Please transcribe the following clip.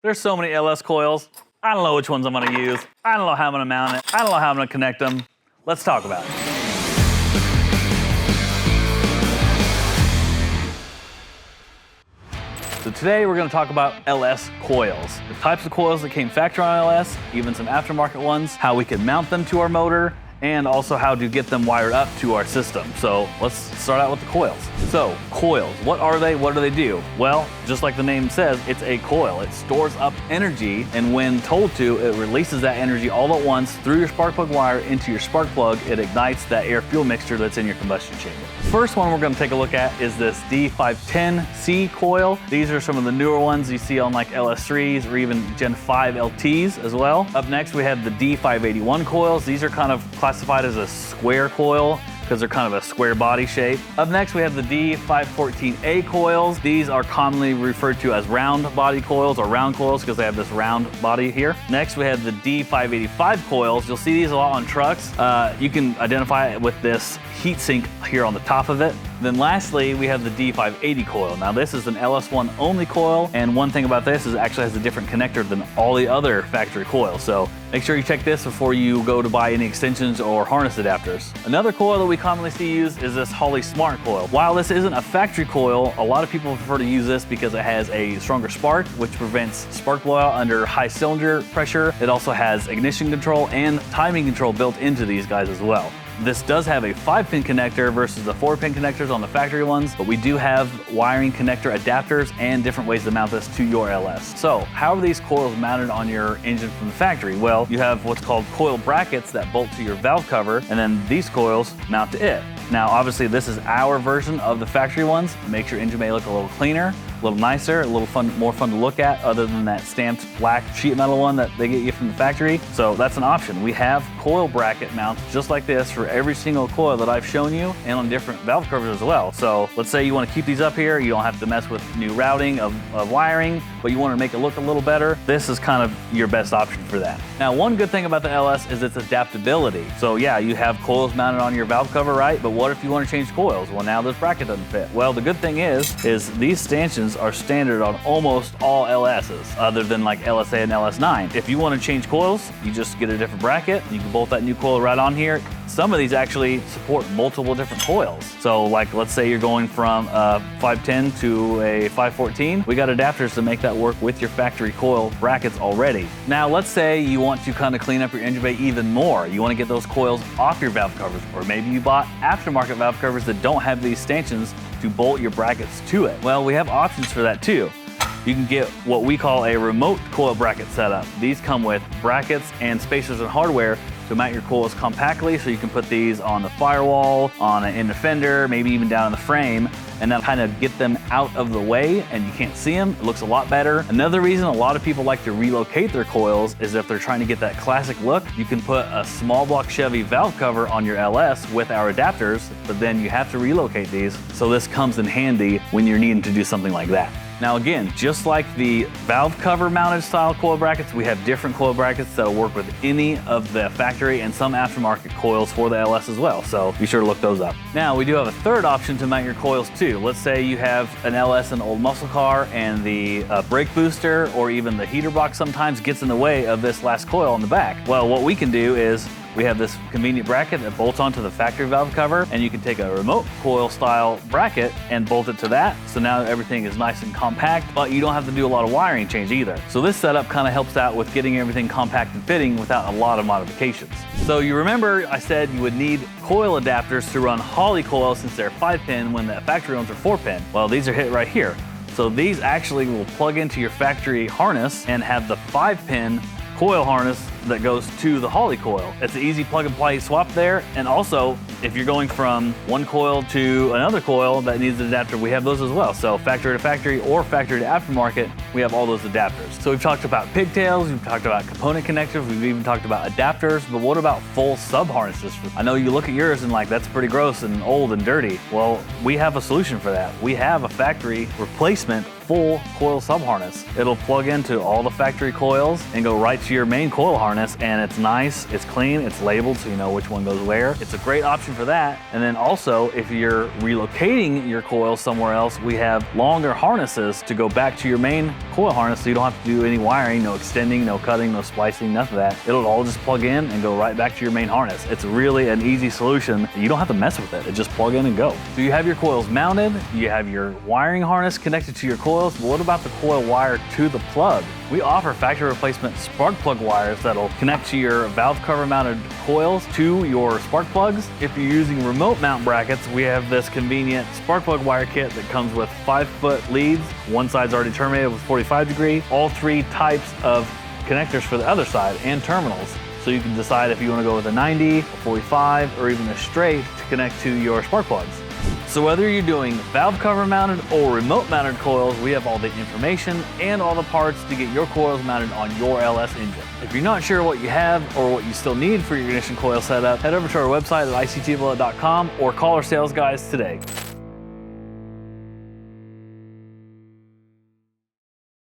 There's so many LS coils. I don't know which ones I'm gonna use. I don't know how I'm gonna mount it. I don't know how I'm gonna connect them. Let's talk about it. So today we're gonna talk about LS coils. The types of coils that came factory on LS, even some aftermarket ones, how we can mount them to our motor, and also how to get them wired up to our system. So let's start out with the coils. So coils, what are they? What do they do? Well, just like the name says, it's a coil. It stores up energy, and when told to, it releases that energy all at once through your spark plug wire into your spark plug. It ignites that air fuel mixture that's in your combustion chamber. First one we're gonna take a look at is this D510C coil. These are some of the newer ones you see on like LS3s or even Gen 5 LTs as well. Up next we have the D581 coils. These are kind of classified as a square coil because they're kind of a square body shape. Up next we have the D514A coils. These are commonly referred to as round body coils or round coils because they have this round body here. Next we have the D585 coils. You'll see these a lot on trucks. You can identify it with this heat sink here on the top of it. Then lastly, we have the D580 coil. Now this is an LS1 only coil, and one thing about this is it actually has a different connector than all the other factory coils. So make sure you check this before you go to buy any extensions or harness adapters. Another coil that we commonly see used is this Holley Smart coil. While this isn't a factory coil, a lot of people prefer to use this because it has a stronger spark, which prevents spark blowout under high cylinder pressure. It also has ignition control and timing control built into these guys as well. This does have a 5-pin connector versus the 4-pin connectors on the factory ones, but we do have wiring connector adapters and different ways to mount this to your LS. So how are these coils mounted on your engine from the factory? Well, you have what's called coil brackets that bolt to your valve cover, and then these coils mount to it. Now, obviously this is our version of the factory ones. It makes your engine bay look a little cleaner, a little nicer, a little more fun to look at, other than that stamped black sheet metal one that they get you from the factory. So that's an option. We have coil bracket mounts just like this for every single coil that I've shown you, and on different valve covers as well. So let's say you want to keep these up here. You don't have to mess with new routing of wiring, but you want to make it look a little better. This is kind of your best option for that. Now, one good thing about the LS is its adaptability. So yeah, you have coils mounted on your valve cover, right? But what if you want to change coils? Well, now this bracket doesn't fit. Well, the good thing is these stanchions are standard on almost all LSs, other than like LSA and LS9. If you want to change coils, you just get a different bracket. You can bolt that new coil right on here. Some of these actually support multiple different coils. So like, let's say you're going from a 510 to a 514. We got adapters to make that work with your factory coil brackets already. Now, let's say you want to kind of clean up your engine bay even more. You want to get those coils off your valve covers, or maybe you bought aftermarket valve covers that don't have these stanchions to bolt your brackets to it. Well, we have options for that too. You can get what we call a remote coil bracket setup. These come with brackets and spacers and hardware to mount your coils compactly, so you can put these on the firewall, on an end fender, maybe even down in the frame, and that'll kind of get them out of the way and you can't see them. It looks a lot better. Another reason a lot of people like to relocate their coils is if they're trying to get that classic look. You can put a small block Chevy valve cover on your LS with our adapters, but then you have to relocate these. So this comes in handy when you're needing to do something like that. Now again, just like the valve cover mounted style coil brackets, we have different coil brackets that'll work with any of the factory and some aftermarket coils for the LS as well, so be sure to look those up. Now we do have a third option to mount your coils too. Let's say you have an LS in an old muscle car and the brake booster or even the heater box sometimes gets in the way of this last coil on the back. Well, what we can do is we have this convenient bracket that bolts onto the factory valve cover, and you can take a remote coil style bracket and bolt it to that. So now everything is nice and compact, but you don't have to do a lot of wiring change either. So this setup kind of helps out with getting everything compact and fitting without a lot of modifications. So you remember I said you would need coil adapters to run Holley coils since they're 5-pin when the factory ones are 4-pin. Well, these are hit right here. So these actually will plug into your factory harness and have the 5-pin coil harness that goes to the Holley coil. It's an easy plug and play swap there. And also, if you're going from one coil to another coil that needs an adapter, we have those as well. So factory to factory or factory to aftermarket, we have all those adapters. So we've talked about pigtails, we've talked about component connectors, we've even talked about adapters, but what about full sub harnesses? I know you look at yours and like, that's pretty gross and old and dirty. Well, we have a solution for that. We have a factory replacement full coil sub harness. It'll plug into all the factory coils and go right to your main coil harness, and it's nice, it's clean, it's labeled so you know which one goes where. It's a great option for that. And then also, if you're relocating your coils somewhere else, we have longer harnesses to go back to your main coil coil harness, so you don't have to do any wiring, no extending, no cutting, no splicing, nothing of that. It'll all just plug in and go right back to your main harness. It's really an easy solution. You don't have to mess with it. It just plug in and go. So you have your coils mounted, you have your wiring harness connected to your coils, but what about the coil wire to the plug? We offer factory replacement spark plug wires that'll connect to your valve cover mounted coils to your spark plugs. If you're using remote mount brackets, we have this convenient spark plug wire kit that comes with 5-foot leads. One side's already terminated with 45 degree. All 3 types of connectors for the other side and terminals. So you can decide if you want to go with a 90, a 45, or even a straight to connect to your spark plugs. So whether you're doing valve cover mounted or remote mounted coils, we have all the information and all the parts to get your coils mounted on your LS engine. If you're not sure what you have or what you still need for your ignition coil setup, head over to our website at ictbillet.com or call our sales guys today.